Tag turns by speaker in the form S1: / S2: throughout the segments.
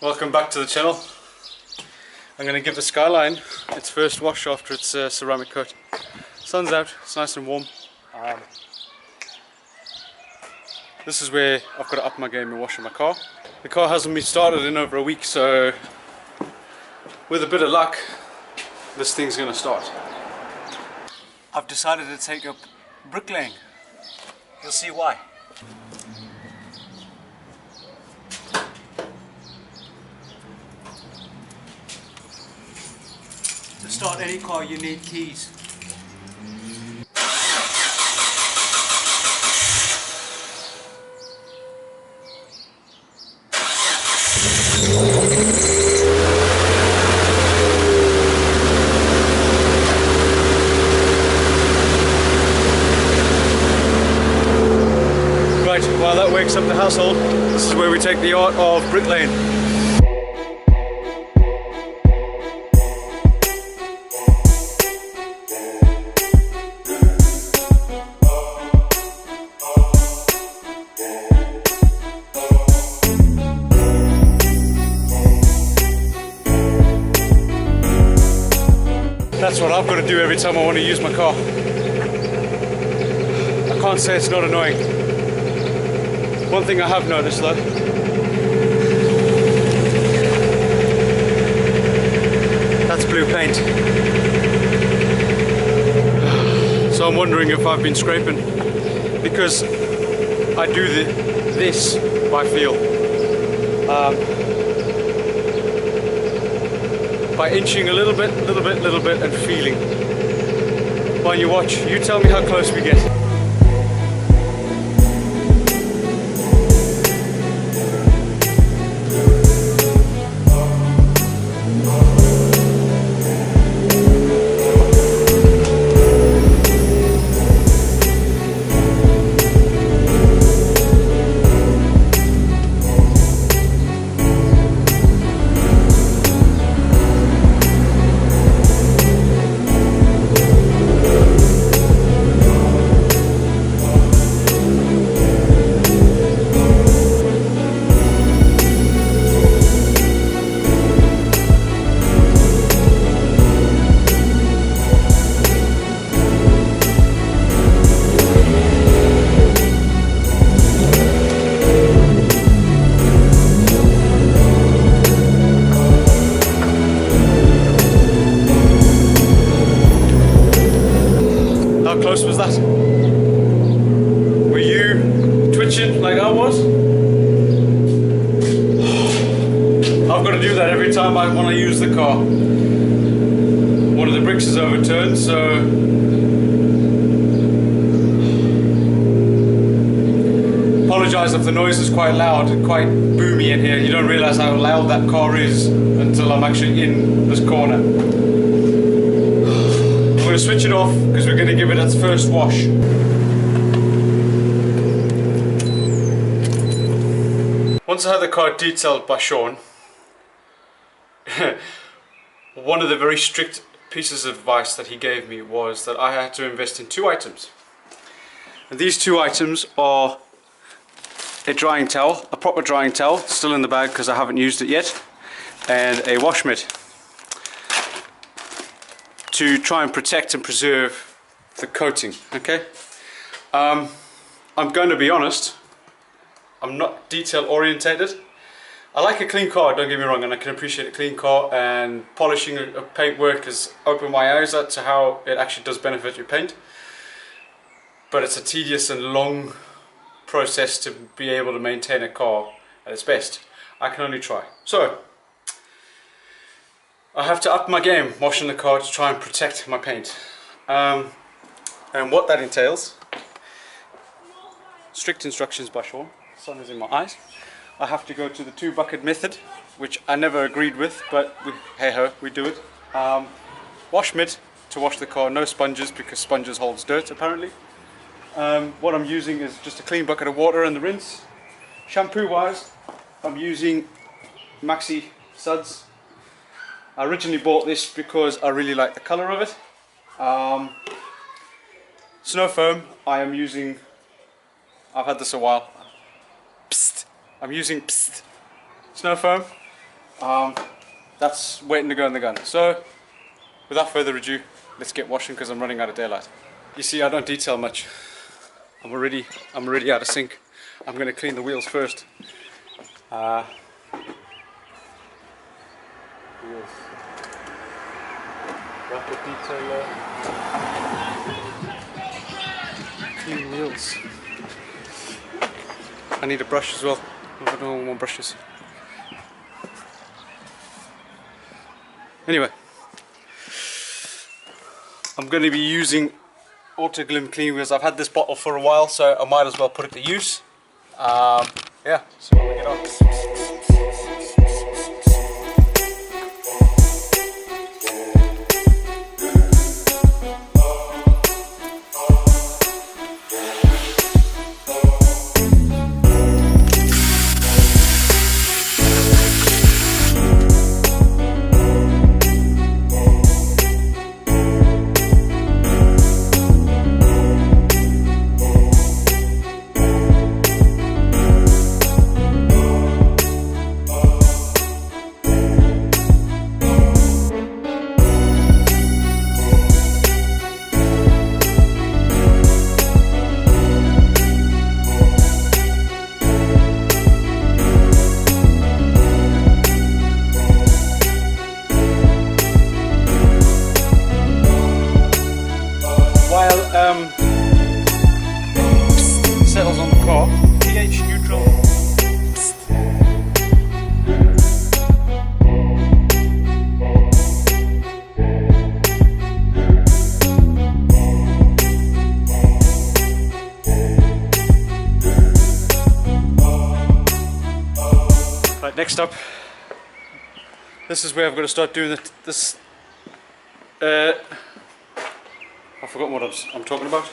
S1: Welcome back to the channel. I'm going to give the Skyline its first wash after its ceramic coat. Sun's out, it's nice and warm. This is where I've got to up my game in washing my car. The car hasn't been started in over a week, so with a bit of luck this thing's going to start. I've decided to take up bricklaying. You'll see why. To start any car you need keys. Right, while that wakes up the household, this is where we take the art of bricklaying. That's what I've got to do every time I want to use my car. I can't say it's not annoying. One thing I have noticed though, that's blue paint. So I'm wondering if I've been scraping, because I do this by feel. By inching a little bit, and feeling. While you watch, you tell me how close we get. How close was that? Were you twitching like I was? I've got to do that every time I want to use the car. One of the bricks is overturned, so apologise if the noise is quite loud and quite boomy in here. You don't realise how loud that car is until I'm actually in this corner. I'm going to switch it off because we're going to give it its first wash. Once I had the car detailed by Sean, one of the very strict pieces of advice that he gave me was that I had to invest in two items. And these two items are a drying towel, a proper drying towel, still in the bag because I haven't used it yet, and a wash mitt, to try and protect and preserve the coating. Okay, I'm going to be honest, I'm not detail orientated. I like a clean car, don't get me wrong, and I can appreciate a clean car, and polishing a paintwork has opened my eyes up to how it actually does benefit your paint, but it's a tedious and long process to be able to maintain a car at its best. I can only try. So I have to up my game washing the car to try and protect my paint. And what that entails, strict instructions by Sean, sun is in my eyes. I have to go to the 2-bucket method, which I never agreed with, but hey ho, we do it. Wash mitt to wash the car, no sponges because sponges holds dirt apparently. What I'm using is just a clean bucket of water and the rinse. Shampoo wise, I'm using Maxi Suds. I originally bought this because I really like the colour of it. Snow foam, I am using, I've had this a while. Psst. I'm using Snow foam. That's waiting to go in the gun. So without further ado, let's get washing because I'm running out of daylight. You see, I don't detail much. I'm already out of sync. I'm going to clean the wheels first. Wheels. Rapid detailer. Clean wheels. I need a brush as well. I don't want brushes. Anyway, I'm going to be using Auto Glim clean wheels. I've had this bottle for a while, so I might as well put it to use. Yeah, so we'll get on. Settles on the car, pH neutral. Right, next up, this is where I've got to start doing this. I've forgotten what I'm talking about.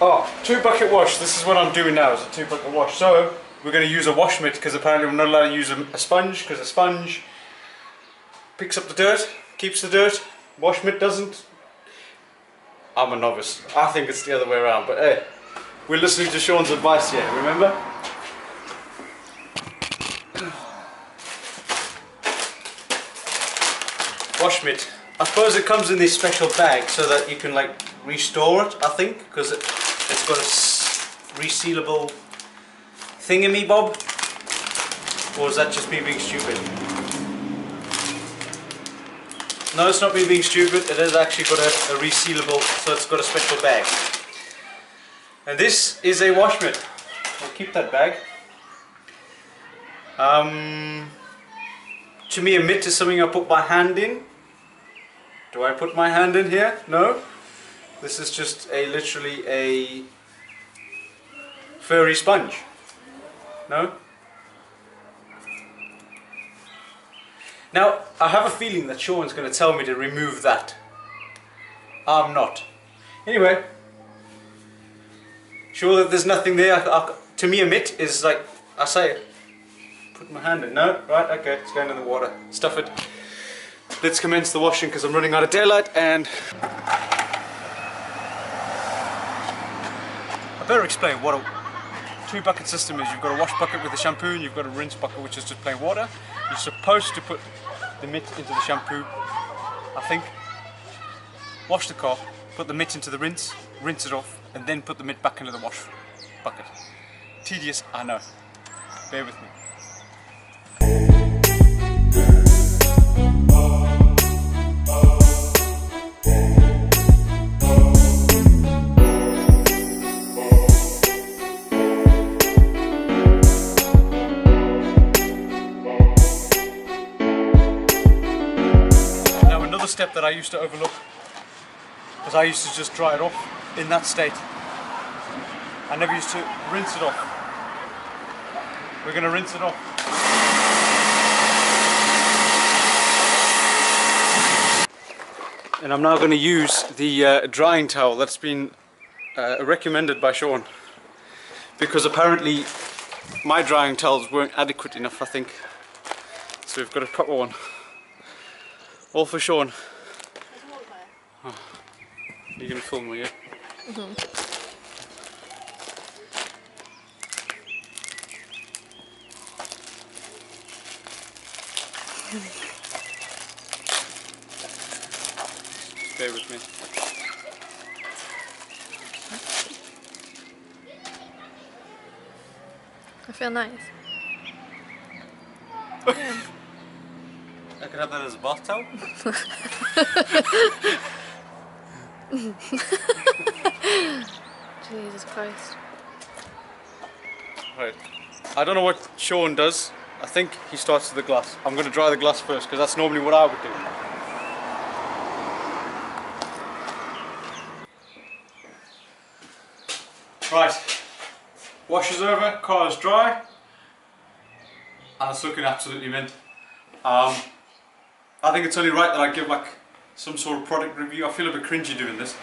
S1: Oh, 2-bucket wash. This is what I'm doing now, is a 2-bucket wash. So we're going to use a wash mitt because apparently we're not allowed to use a sponge because a sponge picks up the dirt, keeps the dirt. Wash mitt doesn't. I'm a novice. I think it's the other way around, but hey, we're listening to Sean's advice here, remember? Wash mitt. I suppose it comes in this special bag so that you can like restore it, I think, because it's got a resealable thingamy-bob. Or is that just me being stupid? No, it's not me being stupid. It has actually got a resealable, so it's got a special bag. And this is a wash mitt. I'll keep that bag. To me, a mitt is something I put my hand in. Do I put my hand in here? No. This is just literally a furry sponge. No? Now, I have a feeling that Sean's going to tell me to remove that. I'm not. Anyway, sure that there's nothing there. To me, a mitt is like, I say, put my hand in. No? Right, okay, it's going in the water. Stuff it. Let's commence the washing because I'm running out of daylight and I better explain what a 2-bucket system is. You've got a wash bucket with the shampoo and you've got a rinse bucket which is just plain water. You're supposed to put the mitt into the shampoo, I think, wash the car, put the mitt into the rinse it off and then put the mitt back into the wash bucket. Tedious, I know. Bear with me. Step that I used to overlook because I used to just dry it off in that state. I never used to rinse it off. We're going to rinse it off. And I'm now going to use the drying towel that's been recommended by Sean because apparently my drying towels weren't adequate enough, I think. So we've got a proper one. All for Sean. Oh. You're going to film me, yeah? Mm-hmm. Just bear with me.
S2: I feel nice.
S1: I could have that as a bath towel.
S2: Jesus Christ.
S1: Right. I don't know what Sean does. I think he starts with the glass. I'm going to dry the glass first because that's normally what I would do. Right. Wash is over, car is dry. And it's looking absolutely mint. I think it's only right that I give like some sort of product review. I feel a bit cringy doing this.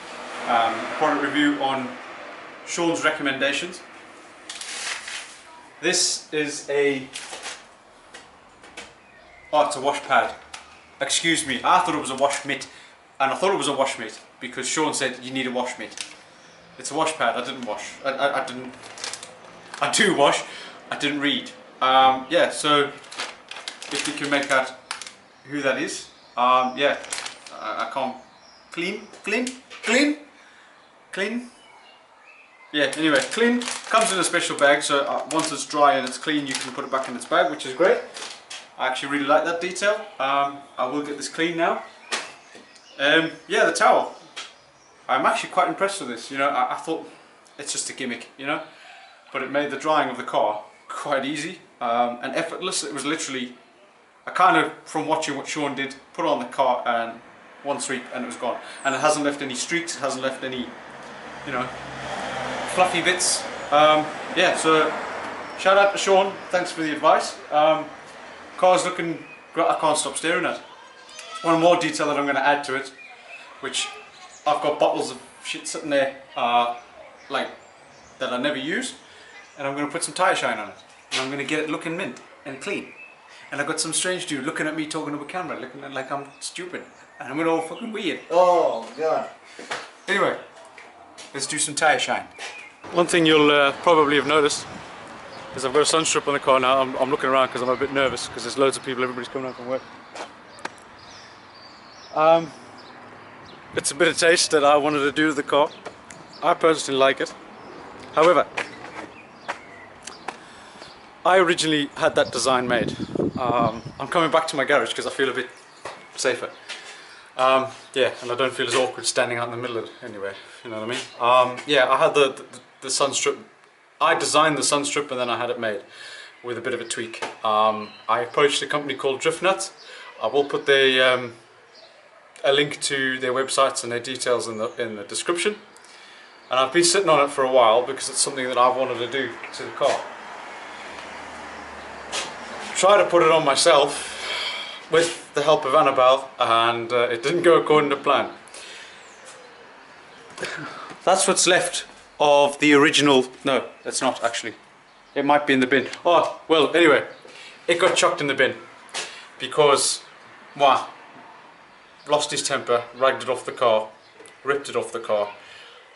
S1: Product review on Sean's recommendations. This is a... Oh, it's a wash pad. Excuse me, I thought it was a wash mitt. And I thought it was a wash mitt because Sean said you need a wash mitt. It's a wash pad. I didn't wash. I didn't... I do wash. I didn't read. Yeah, so if you can make out who that is, yeah, I can't. Clean. Yeah, anyway, clean. Comes in a special bag, so once it's dry and it's clean, you can put it back in its bag, which is great. I actually really like that detail. I will get this clean now. Yeah, the towel. I'm actually quite impressed with this. You know, I thought it's just a gimmick, you know, but it made the drying of the car quite easy and effortless. It was literally, I kind of, from watching what Sean did, put it on the car and one sweep and it was gone. And it hasn't left any streaks, it hasn't left any, you know, fluffy bits. Yeah, so shout out to Sean, thanks for the advice. Car's looking great, I can't stop staring at it. One more detail that I'm going to add to it, which I've got bottles of shit sitting there, like, that I never use. And I'm going to put some tyre shine on it. And I'm going to get it looking mint and clean. And I've got some strange dude looking at me talking to a camera, looking at like I'm stupid. And I'm all fucking weird. Oh god. Anyway, let's do some tyre shine. One thing you'll probably have noticed is I've got a sun strip on the car now. I'm looking around because I'm a bit nervous because there's loads of people, everybody's coming out from work. It's a bit of taste that I wanted to do to the car. I personally like it. However, I originally had that design made. I'm coming back to my garage because I feel a bit safer. Yeah, and I don't feel as awkward standing out in the middle of it anyway, you know what I mean? Yeah, I had the sun strip. I designed the sun strip and then I had it made with a bit of a tweak. I approached a company called Driftnuts. I will put a link to their websites and their details in the description. And I've been sitting on it for a while because it's something that I've wanted to do to the car. Try to put it on myself with the help of Annabelle and it didn't go according to plan. That's what's left of the original. No, it's not actually. It might be in the bin. Oh, well, anyway, it got chucked in the bin because, wow, lost his temper, ragged it off the car, ripped it off the car,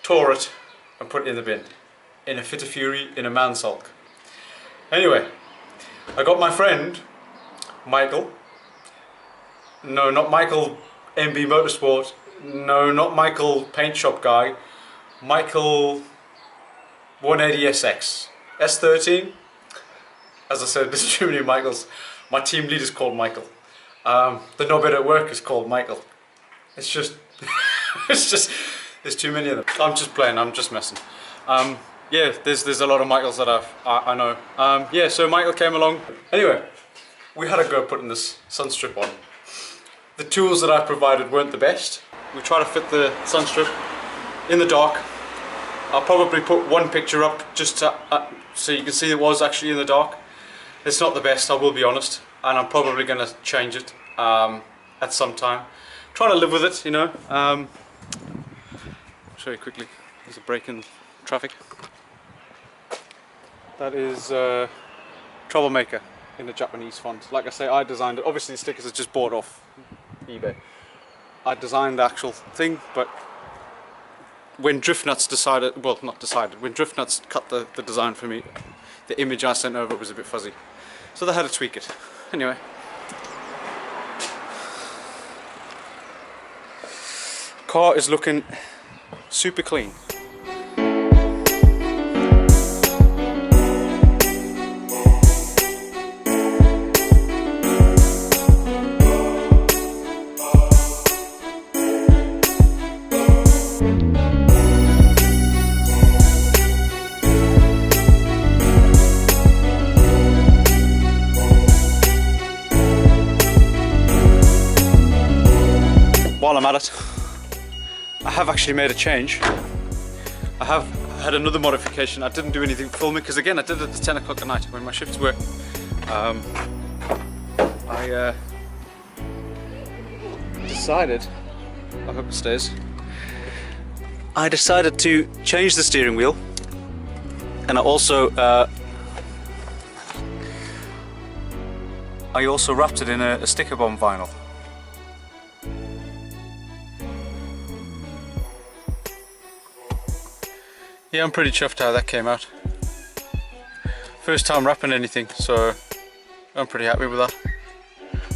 S1: tore it and put it in the bin in a fit of fury, in a man sulk. Anyway, I got my friend Michael. No, not Michael MB Motorsport. No, not Michael Paint Shop guy. Michael 180SX S13. As I said, there's too many Michaels. My team leader's called Michael. The knobhead at work is called Michael. It's just, there's too many of them. I'm just playing, I'm just messing. Yeah, there's a lot of Michaels that I know. Yeah, so Michael came along. Anyway, we had a go putting this sun strip on. The tools that I provided weren't the best. We tried to fit the sun strip in the dark. I'll probably put one picture up just to, so you can see it was actually in the dark. It's not the best, I will be honest, and I'm probably going to change it at some time. Trying to live with it, you know. I'll show you quickly. There's a break in traffic. That is Troublemaker in the Japanese font. Like I say, I designed it. Obviously the stickers are just bought off eBay. I designed the actual thing, but when Driftnuts decided, well not decided, when Driftnuts cut the design for me, the image I sent over was a bit fuzzy. So they had to tweak it. Anyway, car is looking super clean. While I'm at it, I have actually made a change. I have had another modification. I didn't do anything filming because again I did it at 10 o'clock at night when my shifts were. I decided, I hope it stays. I decided to change the steering wheel, and I also wrapped it in a sticker bomb vinyl. Yeah, I'm pretty chuffed how that came out. First time wrapping anything, so I'm pretty happy with that.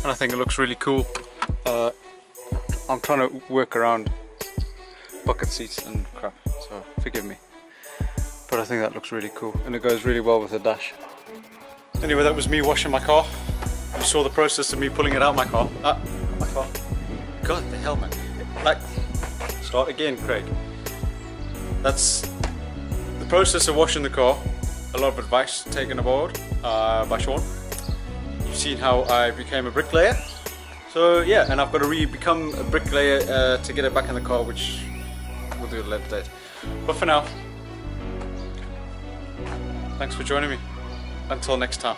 S1: And I think it looks really cool. I'm trying to work around bucket seats and crap, so forgive me. But I think that looks really cool, and it goes really well with the dash. Anyway, that was me washing my car. You saw the process of me pulling it out my car. My car. God, the hell, man. Like, start again, Craig. That's the process of washing the car. A lot of advice taken aboard by Sean. You've seen how I became a bricklayer. So yeah, and I've got to become a bricklayer to get it back in the car, which we'll do at a later date. But for now, thanks for joining me. Until next time.